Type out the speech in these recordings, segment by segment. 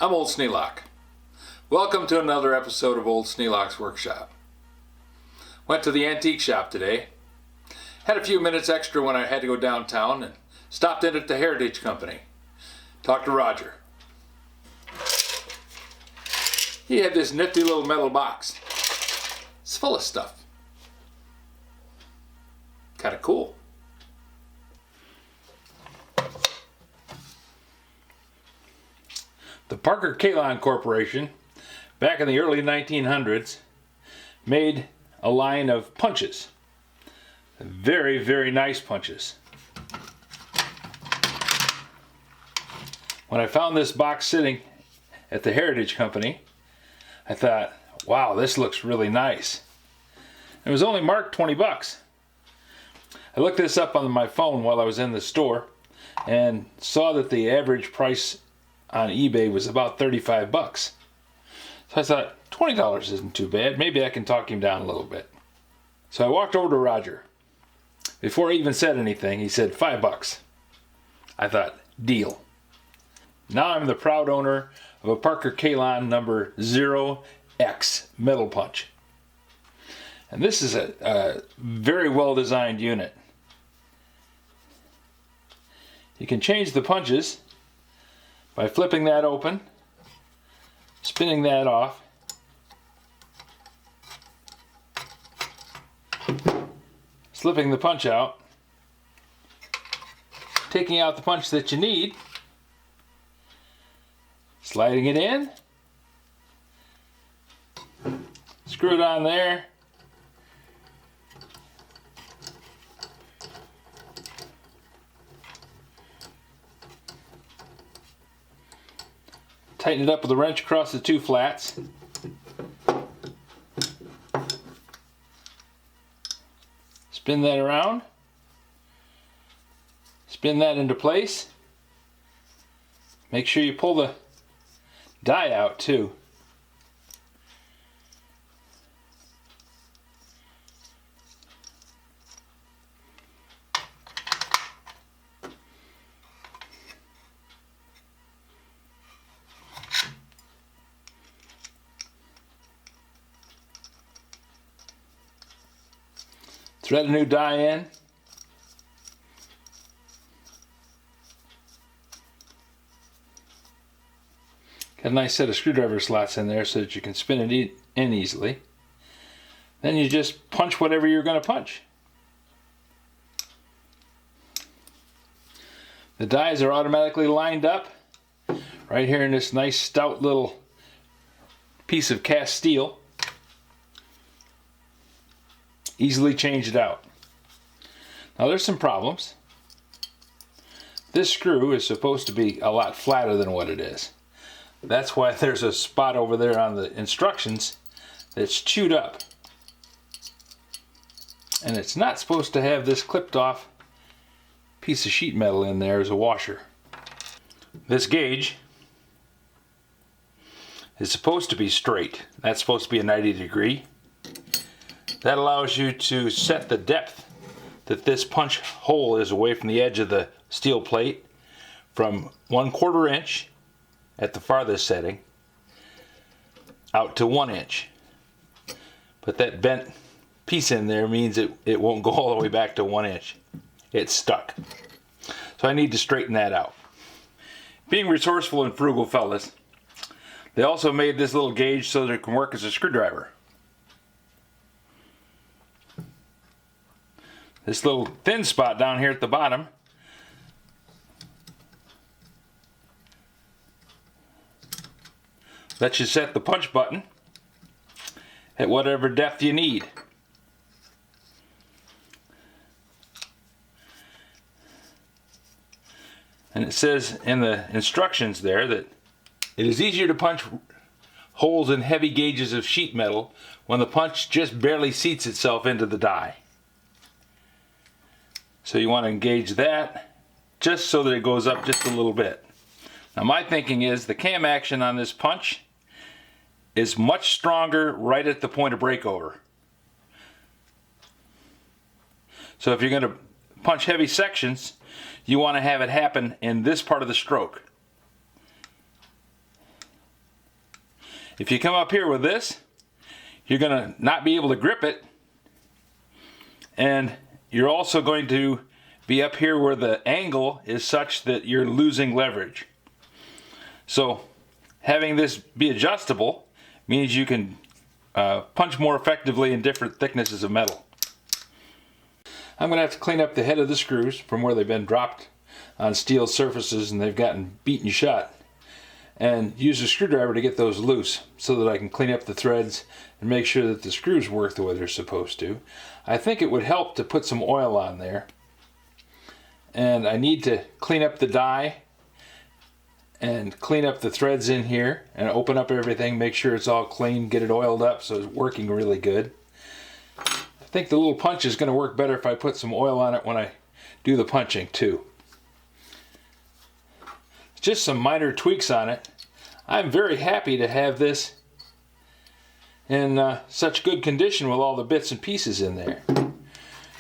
I'm Old Sneelock. Welcome to another episode of Old Sneelock's Workshop. Went to the antique shop today. Had a few minutes extra when I had to go downtown and stopped in at the Heritage Company. Talked to Rodger. He had this nifty little metal box. It's full of stuff. Kind of cool. The Parker-Kalon Corporation, back in the early 1900s, made a line of punches. Very, very nice punches. When I found this box sitting at the Heritage Company, I thought, wow, this looks really nice. It was only marked 20 bucks. I looked this up on my phone while I was in the store and saw that the average price on eBay was about 35 bucks. So I thought, $20 isn't too bad. Maybe I can talk him down a little bit. So I walked over to Rodger. Before I even said anything, he said $5. I thought, deal. Now I'm the proud owner of a Parker-Kalon number 0X metal punch. And this is a very well designed unit. You can change the punches by flipping that open, spinning that off, slipping the punch out, taking out the punch that you need, sliding it in, screw it on there, tighten it up with a wrench across the two flats. Spin that around. Spin that into place. Make sure you pull the die out too. Thread a new die in. Got a nice set of screwdriver slots in there so that you can spin it in easily. Then you just punch whatever you're going to punch. The dies are automatically lined up right here in this nice stout little piece of cast steel. Easily changed out. Now there's some problems. This screw is supposed to be a lot flatter than what it is. That's why there's a spot over there on the instructions that's chewed up. And it's not supposed to have this clipped off piece of sheet metal in there as a washer. This gauge is supposed to be straight. That's supposed to be a 90 degree. That allows you to set the depth that this punch hole is away from the edge of the steel plate from 1/4 inch at the farthest setting out to 1 inch. But that bent piece in there means it won't go all the way back to 1 inch. It's stuck. So I need to straighten that out. Being resourceful and frugal fellas, they also made this little gauge so that it can work as a screwdriver. This little thin spot down here at the bottom lets you set the punch button at whatever depth you need. And it says in the instructions there that it is easier to punch holes in heavy gauges of sheet metal when the punch just barely seats itself into the die. So you want to engage that just so that it goes up just a little bit. Now my thinking is the cam action on this punch is much stronger right at the point of breakover. So if you're going to punch heavy sections, you want to have it happen in this part of the stroke. If you come up here with this, you're going to not be able to grip it, and you're also going to be up here where the angle is such that you're losing leverage. So having this be adjustable means you can punch more effectively in different thicknesses of metal. I'm going to have to clean up the head of the screws from where they've been dropped on steel surfaces and they've gotten beaten shut, and use a screwdriver to get those loose so that I can clean up the threads and make sure that the screws work the way they're supposed to. I think it would help to put some oil on there, and I need to clean up the die and clean up the threads in here and open up everything, make sure it's all clean, get it oiled up so it's working really good. I think the little punch is going to work better if I put some oil on it when I do the punching too. Just some minor tweaks on it. I'm very happy to have this in such good condition with all the bits and pieces in there.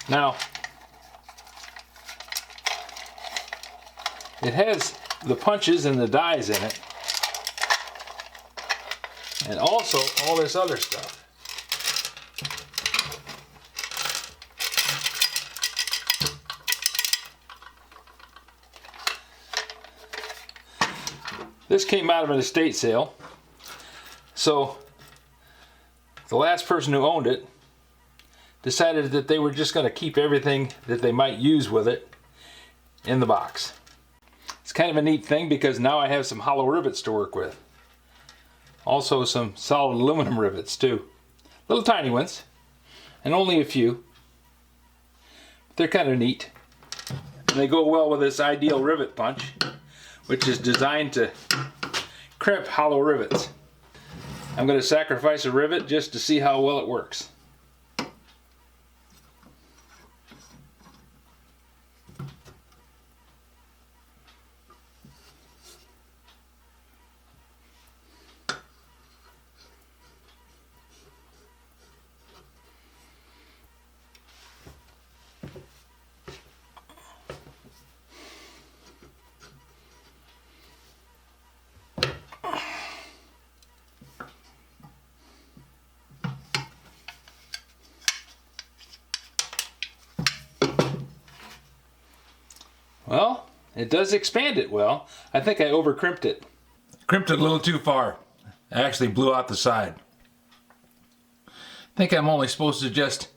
Now, it has the punches and the dies in it, and also all this other stuff. This came out of an estate sale, so the last person who owned it decided that they were just going to keep everything that they might use with it in the box. It's kind of a neat thing because now I have some hollow rivets to work with. Also some solid aluminum rivets too. Little tiny ones, and only a few. They're kind of neat. And they go well with this ideal rivet punch, which is designed to crimp hollow rivets. I'm going to sacrifice a rivet just to see how well it works. Well, it does expand it well. I think I over-crimped it. Crimped it a little too far. I actually blew out the side. I think I'm only supposed to just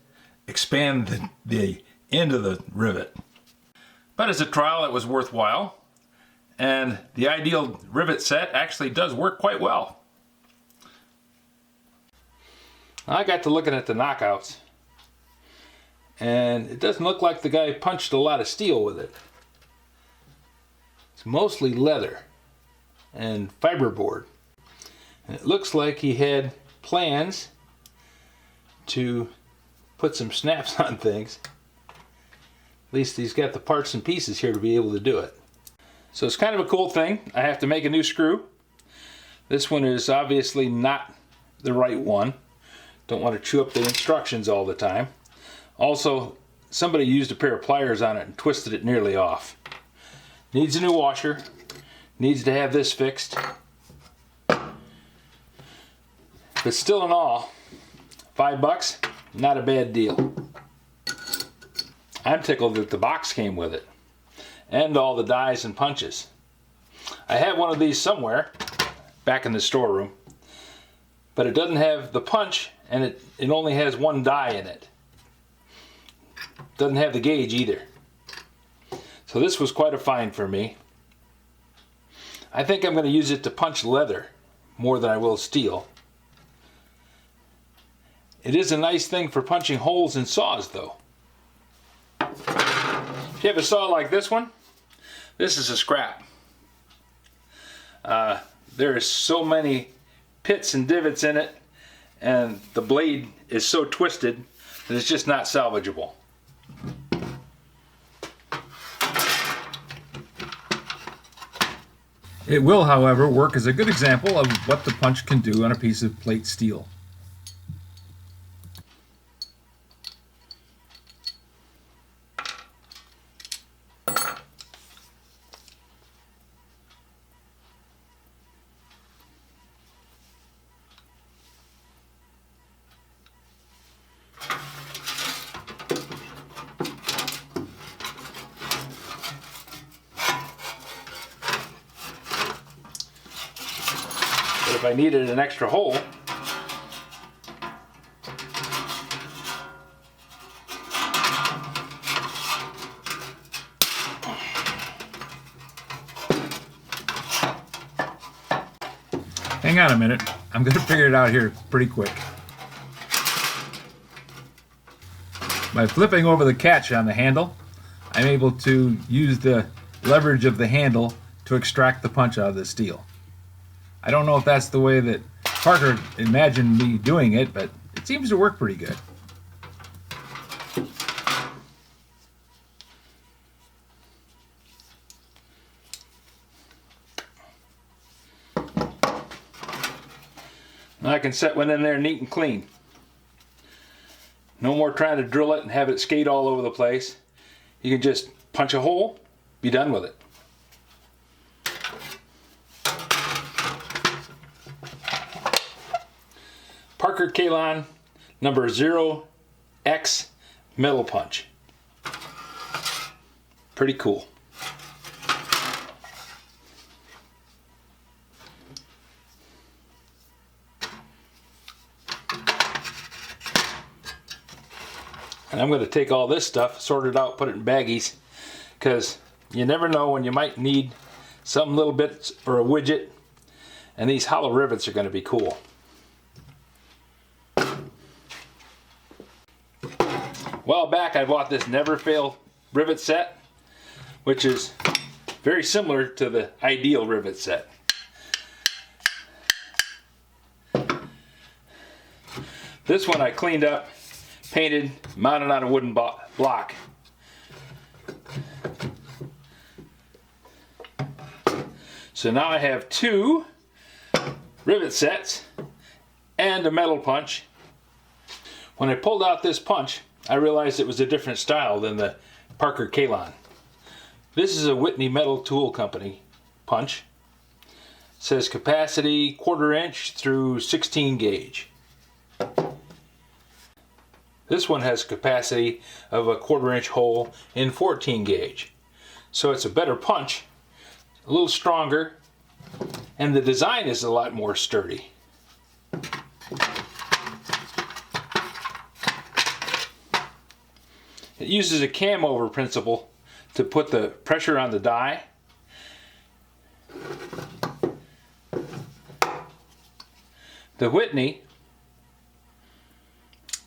expand the end of the rivet. But as a trial, it was worthwhile. And the ideal rivet set actually does work quite well. I got to looking at the knockouts, and it doesn't look like the guy punched a lot of steel with it. It's mostly leather and fiberboard. And it looks like he had plans to put some snaps on things. At least he's got the parts and pieces here to be able to do it. So it's kind of a cool thing. I have to make a new screw. This one is obviously not the right one. Don't want to chew up the instructions all the time. Also, somebody used a pair of pliers on it and twisted it nearly off. Needs a new washer. Needs to have this fixed. But still in all, $5, not a bad deal. I'm tickled that the box came with it, and all the dies and punches. I have one of these somewhere, back in the storeroom, but it doesn't have the punch, and it only has one die in it. Doesn't have the gauge either. So this was quite a find for me. I think I'm going to use it to punch leather more than I will steel. It is a nice thing for punching holes in saws though. If you have a saw like this one, this is a scrap. There is so many pits and divots in it, and the blade is so twisted that it's just not salvageable. It will, however, work as a good example of what the punch can do on a piece of plate steel. I needed an extra hole. Hang on a minute. I'm going to figure it out here pretty quick. By flipping over the catch on the handle, I'm able to use the leverage of the handle to extract the punch out of the steel. I don't know if that's the way that Parker imagined me doing it, but it seems to work pretty good. Now I can set one in there neat and clean. No more trying to drill it and have it skate all over the place. You can just punch a hole, be done with it. Parker-Kalon No. 0X metal punch. Pretty cool. And I'm going to take all this stuff, sort it out, put it in baggies, because you never know when you might need some little bits for a widget, and these hollow rivets are going to be cool. A while back I bought this Never Fail rivet set, which is very similar to the Ideal rivet set. This one I cleaned up, painted, mounted on a wooden block. So now I have two rivet sets and a metal punch. When I pulled out this punch, I realized it was a different style than the Parker-Kalon. This is a Whitney Metal Tool Company punch. It says capacity 1/4 inch through 16 gauge. This one has capacity of a 1/4 inch hole in 14 gauge. So it's a better punch, a little stronger, and the design is a lot more sturdy. It uses a cam over principle to put the pressure on the die. The Whitney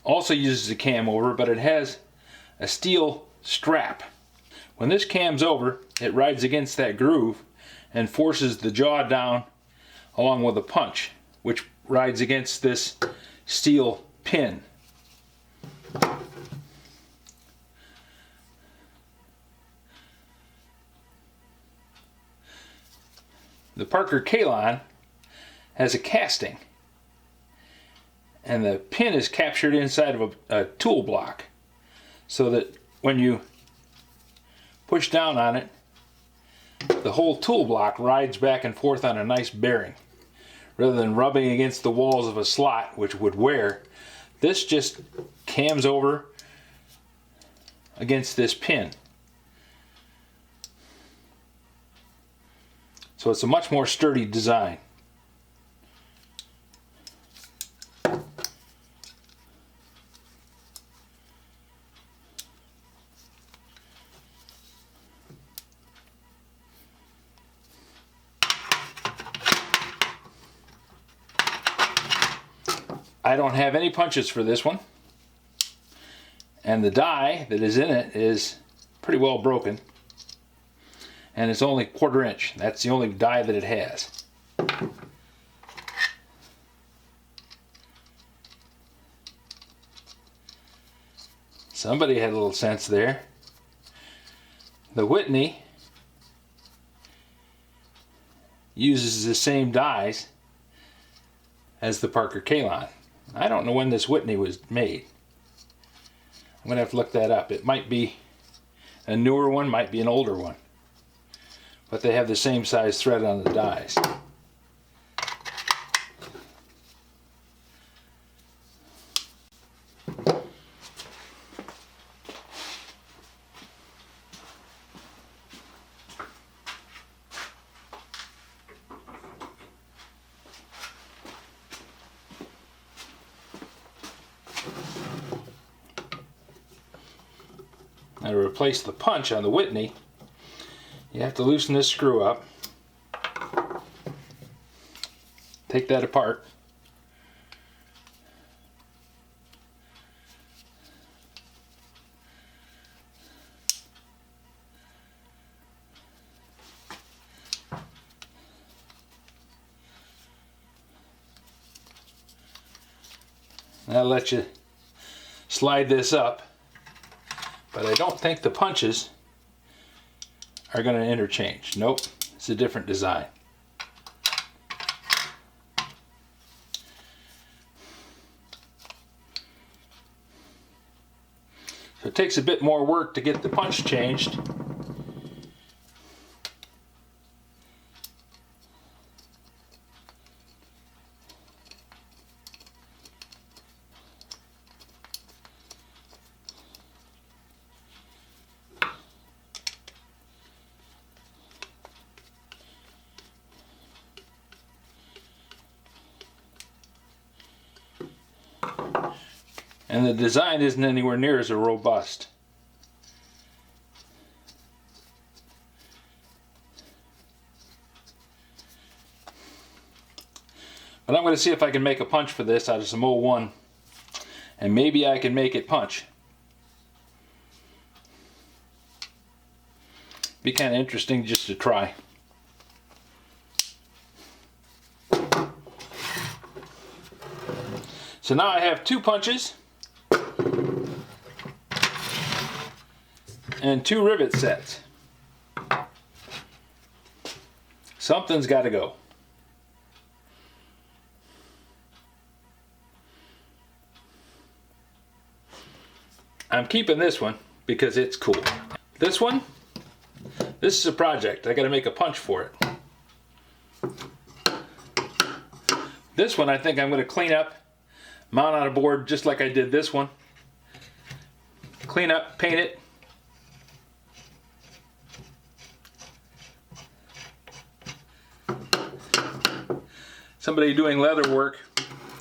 also uses a cam over, but it has a steel strap. When this cam's over, it rides against that groove and forces the jaw down along with the punch, which rides against this steel pin. The Parker-Kalon has a casting, and the pin is captured inside of a tool block, so that when you push down on it, the whole tool block rides back and forth on a nice bearing. Rather than rubbing against the walls of a slot, which would wear, this just cams over against this pin. So it's a much more sturdy design. I don't have any punches for this one, and the die that is in it is pretty well broken, and it's only 1/4 inch. That's the only die that it has. Somebody had a little sense there. The Whitney uses the same dies as the Parker-Kalon. I don't know when this Whitney was made. I'm going to have to look that up. It might be a newer one, might be an older one. But they have the same size thread on the dies. Now to replace the punch on the Whitney, you have to loosen this screw up. Take that apart. That'll let you slide this up, but I don't think the punches are going to interchange. Nope, it's a different design. So it takes a bit more work to get the punch changed. And the design isn't anywhere near as robust. But I'm going to see if I can make a punch for this out of some 01. And maybe I can make it punch. Be kind of interesting just to try. So now I have 2 punches and 2 rivet sets. Something's got to go. I'm keeping this one because it's cool. This one, this is a project. I got to make a punch for it. This one I think I'm going to clean up, mount on a board just like I did this one. Clean up, paint it. Somebody doing leather work,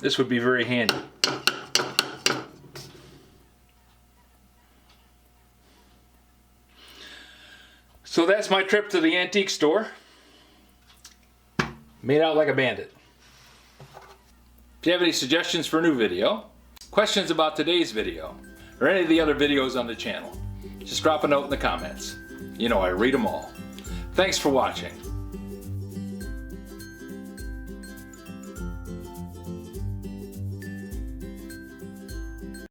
this would be very handy. So that's my trip to the antique store. Made out like a bandit. If you have any suggestions for a new video, questions about today's video, or any of the other videos on the channel, just drop a note in the comments. You know I read them all. Thanks for watching.